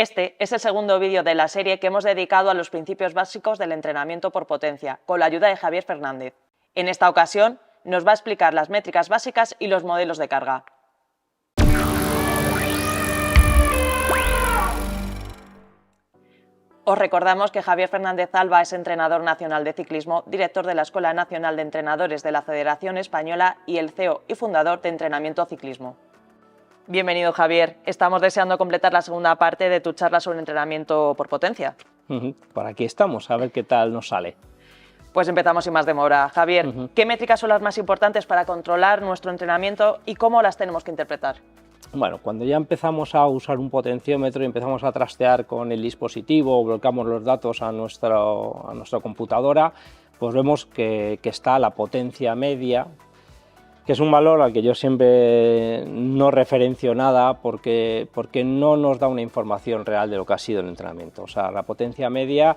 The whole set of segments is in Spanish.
Este es el segundo vídeo de la serie que hemos dedicado a los principios básicos del entrenamiento por potencia, con la ayuda de Javier Fernández. En esta ocasión, nos va a explicar las métricas básicas y los modelos de carga. Os recordamos que Javier Fernández Alba es entrenador nacional de ciclismo, director de la Escuela Nacional de Entrenadores de la Federación Española y el CEO y fundador de Entrenamiento Ciclismo. Bienvenido, Javier. Estamos deseando completar la segunda parte de tu charla sobre entrenamiento por potencia. Por aquí estamos, a ver qué tal nos sale. Pues empezamos sin más demora. Javier, ¿qué métricas son las más importantes para controlar nuestro entrenamiento y cómo las tenemos que interpretar? Bueno, cuando ya empezamos a usar un potenciómetro y empezamos a trastear con el dispositivo o volcamos los datos a nuestra computadora, pues vemos que está la potencia media, que es un valor al que yo siempre no referencio nada porque no nos da una información real de lo que ha sido el entrenamiento. O sea, la potencia media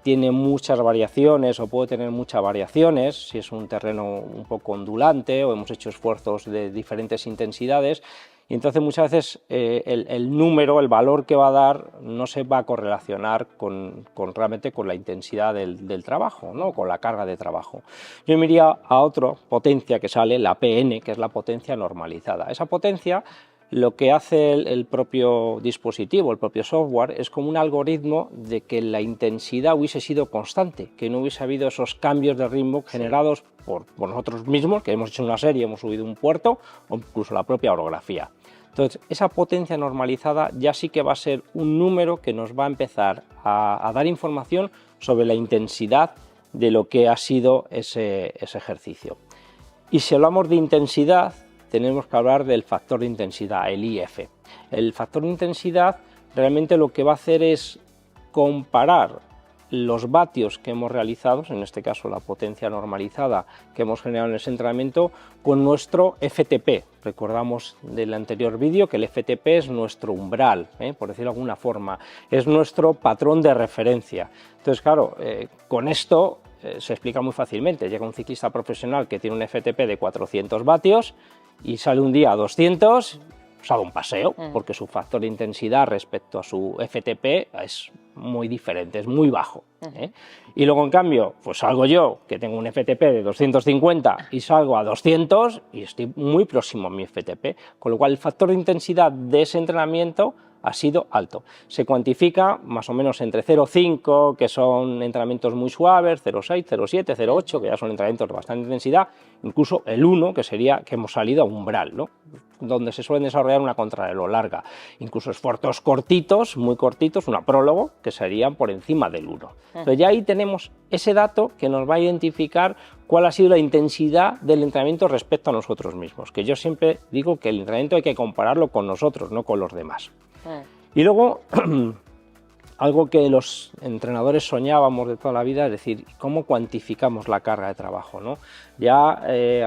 tiene muchas variaciones o puede tener muchas variaciones si es un terreno un poco ondulante o hemos hecho esfuerzos de diferentes intensidades. Y entonces muchas veces el número, el valor que va a dar no se va a correlacionar realmente con la intensidad del trabajo, ¿no? Con la carga de trabajo. Yo me iría a otra potencia que sale, la PN, que es la potencia normalizada. Esa potencia, lo que hace el propio dispositivo, el propio software, es como un algoritmo de que la intensidad hubiese sido constante, que no hubiese habido esos cambios de ritmo generados por nosotros mismos, que hemos hecho una serie, hemos subido un puerto, o incluso la propia orografía. Entonces, esa potencia normalizada ya sí que va a ser un número que nos va a empezar a dar información sobre la intensidad de lo que ha sido ese ejercicio. Y si hablamos de intensidad, tenemos que hablar del factor de intensidad, el IF. El factor de intensidad realmente lo que va a hacer es comparar los vatios que hemos realizado, en este caso la potencia normalizada que hemos generado en ese entrenamiento, con nuestro FTP. Recordamos del anterior vídeo que el FTP es nuestro umbral, por decirlo de alguna forma, es nuestro patrón de referencia. Entonces, claro, con esto se explica muy fácilmente. Llega un ciclista profesional que tiene un FTP de 400 vatios y sale un día a 200, ha dado un paseo, porque su factor de intensidad respecto a su FTP es muy diferente, es muy bajo. Y luego, en cambio, pues salgo yo, que tengo un FTP de 250 y salgo a 200 y estoy muy próximo a mi FTP, con lo cual el factor de intensidad de ese entrenamiento ha sido alto. Se cuantifica más o menos entre 0,5, que son entrenamientos muy suaves, 0,6, 0,7, 0,8, que ya son entrenamientos de bastante intensidad, incluso el 1, que sería que hemos salido a umbral, ¿no? Donde se suelen desarrollar una contrarreloj larga, incluso esfuerzos cortitos, muy cortitos, una prólogo, que serían por encima del 1. Entonces ya ahí tenemos ese dato que nos va a identificar cuál ha sido la intensidad del entrenamiento respecto a nosotros mismos, que yo siempre digo que el entrenamiento hay que compararlo con nosotros, no con los demás. Y luego, algo que los entrenadores soñábamos de toda la vida, es decir, cómo cuantificamos la carga de trabajo, ¿no? Ya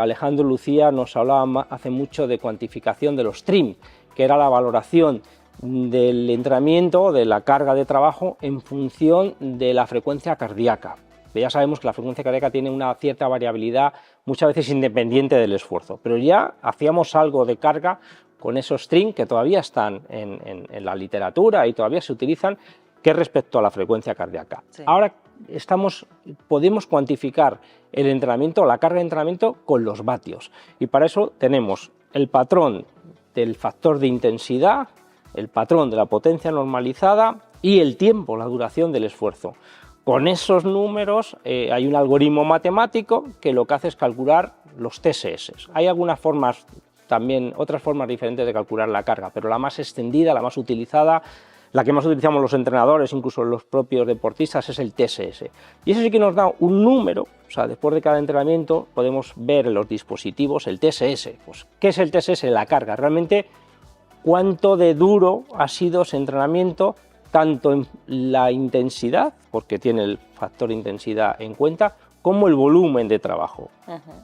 Alejandro Lucía nos hablaba hace mucho de cuantificación de los TRIM, que era la valoración del entrenamiento, de la carga de trabajo en función de la frecuencia cardíaca. Ya sabemos que la frecuencia cardíaca tiene una cierta variabilidad, muchas veces independiente del esfuerzo, pero ya hacíamos algo de carga con esos TRIM que todavía están en la literatura y todavía se utilizan, que respecto a la frecuencia cardíaca. Sí. Ahora podemos cuantificar el entrenamiento, la carga de entrenamiento con los vatios, y para eso tenemos el patrón del factor de intensidad, el patrón de la potencia normalizada y el tiempo, la duración del esfuerzo. Con esos números hay un algoritmo matemático que lo que hace es calcular los TSS. Hay algunas formas también, otras formas diferentes de calcular la carga, pero la más extendida, la más utilizada, la que más utilizamos los entrenadores, incluso los propios deportistas, es el TSS. Y eso sí que nos da un número, o sea, después de cada entrenamiento podemos ver en los dispositivos el TSS. Pues, ¿qué es el TSS? La carga. Realmente, cuánto de duro ha sido ese entrenamiento, tanto en la intensidad, porque tiene el factor de intensidad en cuenta, como el volumen de trabajo.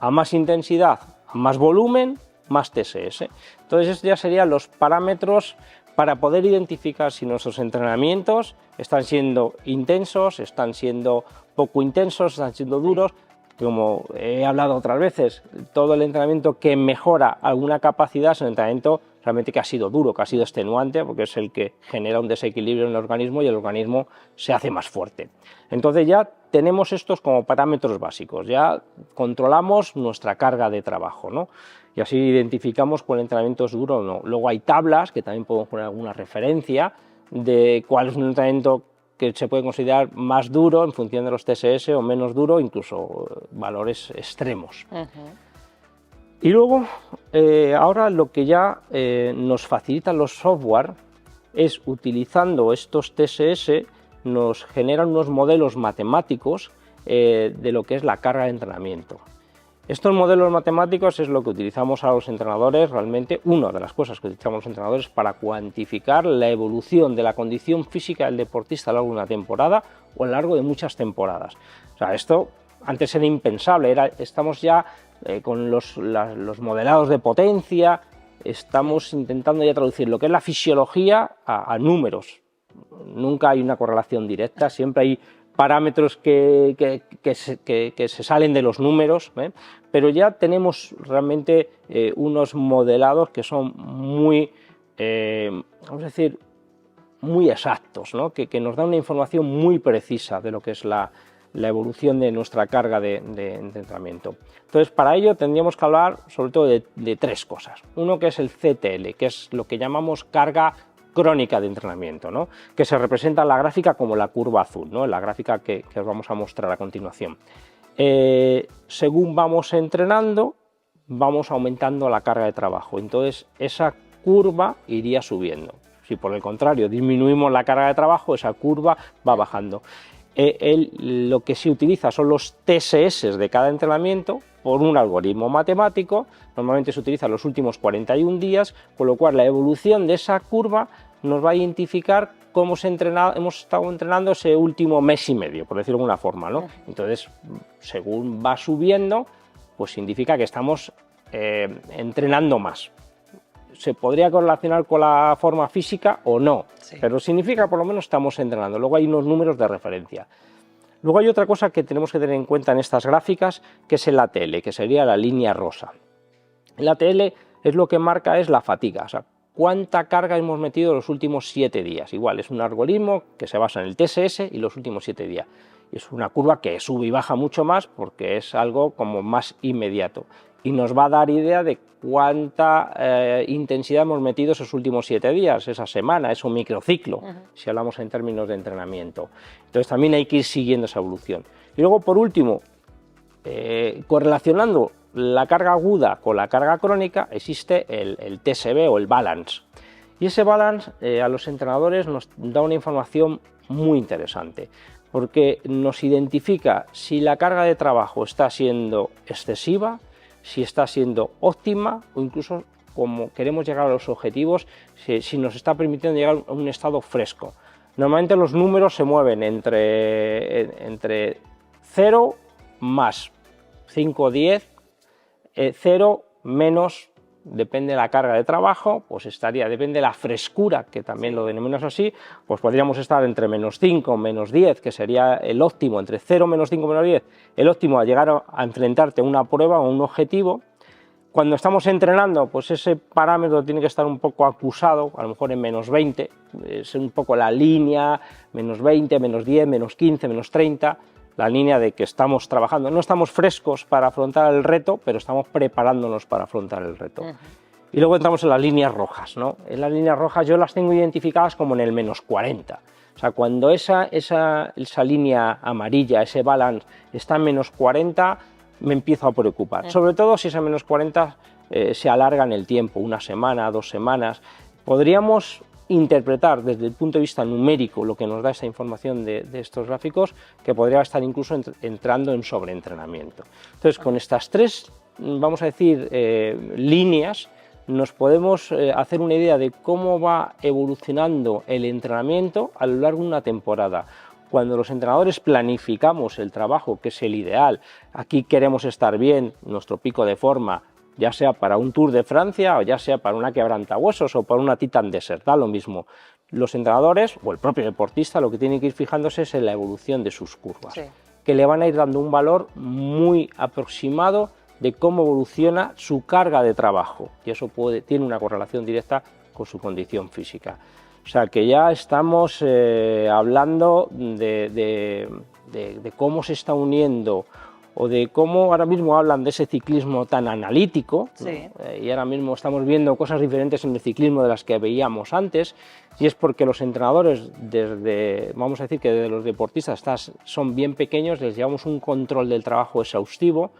A más intensidad, a más volumen, más TSS. Entonces, estos ya serían los parámetros para poder identificar si nuestros entrenamientos están siendo intensos, están siendo poco intensos, están siendo duros, como he hablado otras veces, todo el entrenamiento que mejora alguna capacidad es el entrenamiento realmente que ha sido duro, que ha sido extenuante, porque es el que genera un desequilibrio en el organismo y el organismo se hace más fuerte. Entonces ya tenemos estos como parámetros básicos, ya controlamos nuestra carga de trabajo, ¿no? Y así identificamos cuál entrenamiento es duro o no. Luego hay tablas, que también podemos poner alguna referencia de cuál es un entrenamiento que se puede considerar más duro en función de los TSS o menos duro, incluso valores extremos. Y luego, ahora lo que ya nos facilitan los software es, utilizando estos TSS, nos generan unos modelos matemáticos de lo que es la carga de entrenamiento. Estos modelos matemáticos es lo que utilizamos a los entrenadores, realmente una de las cosas que utilizamos los entrenadores para cuantificar la evolución de la condición física del deportista a lo largo de una temporada o a lo largo de muchas temporadas. O sea, esto antes era impensable, estamos ya con los modelados de potencia, estamos intentando ya traducir lo que es la fisiología a números. Nunca hay una correlación directa, siempre hay parámetros que se salen de los números, pero ya tenemos realmente unos modelados que son muy, vamos a decir, muy exactos, ¿no? que nos dan una información muy precisa de lo que es la evolución de nuestra carga de entrenamiento. Entonces, para ello tendríamos que hablar sobre todo de tres cosas. Uno, que es el CTL, que es lo que llamamos carga crónica de entrenamiento, ¿no? Que se representa en la gráfica como la curva azul, ¿no? En la gráfica que os vamos a mostrar a continuación. Según vamos entrenando, vamos aumentando la carga de trabajo, entonces esa curva iría subiendo. Si por el contrario disminuimos la carga de trabajo, esa curva va bajando. Lo que se utiliza son los TSS de cada entrenamiento por un algoritmo matemático, normalmente se utiliza los últimos 41 días, con lo cual la evolución de esa curva nos va a identificar cómo hemos estado entrenando ese último mes y medio, por decirlo de alguna forma, ¿no? Entonces, según va subiendo, pues significa que estamos entrenando más. Se podría correlacionar con la forma física o no, sí, pero significa por lo menos estamos entrenando. Luego hay unos números de referencia. Luego hay otra cosa que tenemos que tener en cuenta en estas gráficas, que es el ATL, que sería la línea rosa. El ATL es lo que marca es la fatiga, o sea, cuánta carga hemos metido los últimos 7 días. Igual, es un algoritmo que se basa en el TSS y los últimos 7 días. Y es una curva que sube y baja mucho más porque es algo como más inmediato. Y nos va a dar idea de cuánta intensidad hemos metido esos últimos 7 días, esa semana, es un microciclo, si hablamos en términos de entrenamiento. Entonces también hay que ir siguiendo esa evolución. Y luego, por último, correlacionando la carga aguda con la carga crónica, existe el TSB o el balance. Y ese balance a los entrenadores nos da una información muy interesante, porque nos identifica si la carga de trabajo está siendo excesiva, si está siendo óptima o incluso, como queremos llegar a los objetivos, si nos está permitiendo llegar a un estado fresco. Normalmente los números se mueven entre 0 más 5 10, 0 menos, depende de la carga de trabajo, pues depende de la frescura, que también lo denominamos así, pues podríamos estar entre menos 5, menos 10, que sería el óptimo, entre 0, menos 5, menos 10, el óptimo a llegar a enfrentarte a una prueba o un objetivo. Cuando estamos entrenando, pues ese parámetro tiene que estar un poco acusado, a lo mejor en menos 20, es un poco la línea, menos 20, menos 10, menos 15, menos 30, la línea de que estamos trabajando. No estamos frescos para afrontar el reto, pero estamos preparándonos para afrontar el reto. Y luego entramos en las líneas rojas, ¿no? En las líneas rojas yo las tengo identificadas como en el menos 40. O sea, cuando esa línea amarilla, ese balance, está en menos 40, me empiezo a preocupar. Sobre todo si ese menos 40 se alarga en el tiempo, una semana, 2 semanas. Podríamos interpretar desde el punto de vista numérico lo que nos da esta información de estos gráficos, que podría estar incluso entrando en sobreentrenamiento. Entonces, con estas tres, vamos a decir, líneas, nos podemos hacer una idea de cómo va evolucionando el entrenamiento a lo largo de una temporada. Cuando los entrenadores planificamos el trabajo, que es el ideal, aquí queremos estar bien, nuestro pico de forma, ya sea para un Tour de Francia o ya sea para una quebrantahuesos o para una Titan Desert, da lo mismo. Los entrenadores o el propio deportista lo que tiene que ir fijándose es en la evolución de sus curvas. Sí. que le van a ir dando un valor muy aproximado de cómo evoluciona su carga de trabajo, y eso tiene una correlación directa con su condición física. O sea que ya estamos hablando de cómo se está uniendo, o de cómo ahora mismo hablan de ese ciclismo tan analítico, sí, ¿no? Y ahora mismo estamos viendo cosas diferentes en el ciclismo de las que veíamos antes, y es porque los entrenadores, vamos a decir que desde los deportistas son bien pequeños, les llevamos un control del trabajo exhaustivo,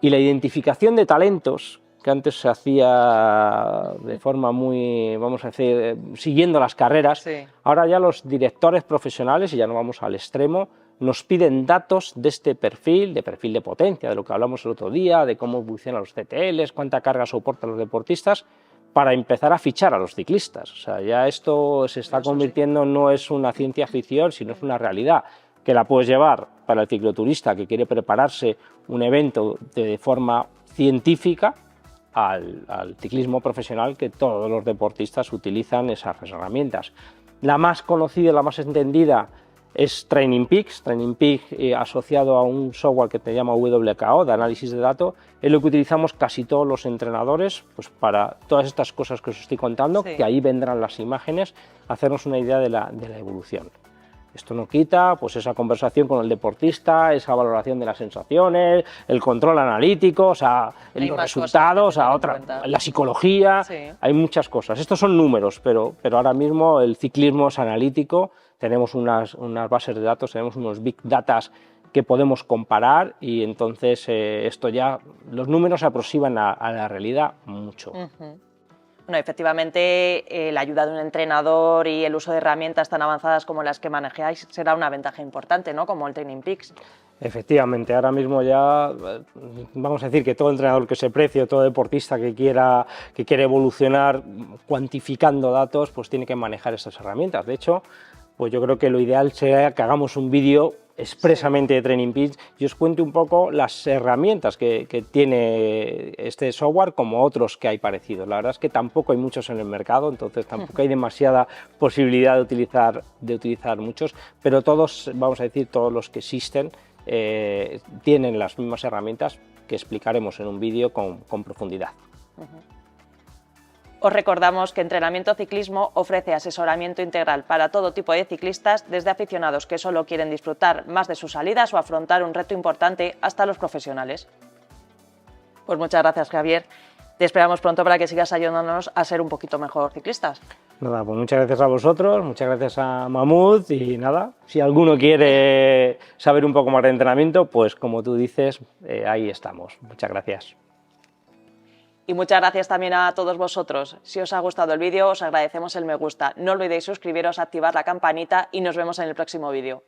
y la identificación de talentos, que antes se hacía de forma muy, vamos a decir, siguiendo las carreras, sí. ahora ya los directores profesionales, y ya no vamos al extremo, nos piden datos de este perfil de potencia, de lo que hablamos el otro día, de cómo evolucionan los CTLs, cuánta carga soportan los deportistas, para empezar a fichar a los ciclistas. O sea, ya esto se está convirtiendo, no es una ciencia ficción, sino es una realidad, que la puedes llevar para el cicloturista que quiere prepararse un evento de forma científica, al ciclismo profesional, que todos los deportistas utilizan esas herramientas. La más conocida, la más entendida, es Training Peaks. Training Peaks, asociado a un software que se llama WKO, de análisis de datos, es lo que utilizamos casi todos los entrenadores, pues para todas estas cosas que os estoy contando, Sí. que ahí vendrán las imágenes, hacernos una idea de la evolución. Esto no quita pues esa conversación con el deportista, esa valoración de las sensaciones, el control analítico, o sea, los resultados, la psicología, sí. Hay muchas cosas. Estos son números, pero ahora mismo el ciclismo es analítico, tenemos unas bases de datos, tenemos unos big data que podemos comparar, y entonces esto ya, los números se aproximan a la realidad mucho. Bueno, efectivamente, la ayuda de un entrenador y el uso de herramientas tan avanzadas como las que manejáis será una ventaja importante, ¿no? Como el Training Peaks. Efectivamente, ahora mismo ya vamos a decir que todo entrenador que se precie, todo deportista que quiere evolucionar cuantificando datos, pues tiene que manejar estas herramientas. De hecho, pues yo creo que lo ideal sería que hagamos un vídeo expresamente de Training Peaks y os cuente un poco las herramientas que tiene este software, como otros que hay parecidos. La verdad es que tampoco hay muchos en el mercado, entonces tampoco hay demasiada posibilidad de utilizar muchos, pero todos, vamos a decir, todos los que existen tienen las mismas herramientas que explicaremos en un vídeo con profundidad. Os recordamos que Entrenamiento Ciclismo ofrece asesoramiento integral para todo tipo de ciclistas, desde aficionados que solo quieren disfrutar más de sus salidas o afrontar un reto importante, hasta los profesionales. Pues muchas gracias, Javier. Te esperamos pronto para que sigas ayudándonos a ser un poquito mejor ciclistas. Nada, pues muchas gracias a vosotros, muchas gracias a Mahmoud, y nada, si alguno quiere saber un poco más de entrenamiento, pues como tú dices, ahí estamos. Muchas gracias. Y muchas gracias también a todos vosotros. Si os ha gustado el vídeo, os agradecemos el me gusta. No olvidéis suscribiros, activar la campanita y nos vemos en el próximo vídeo.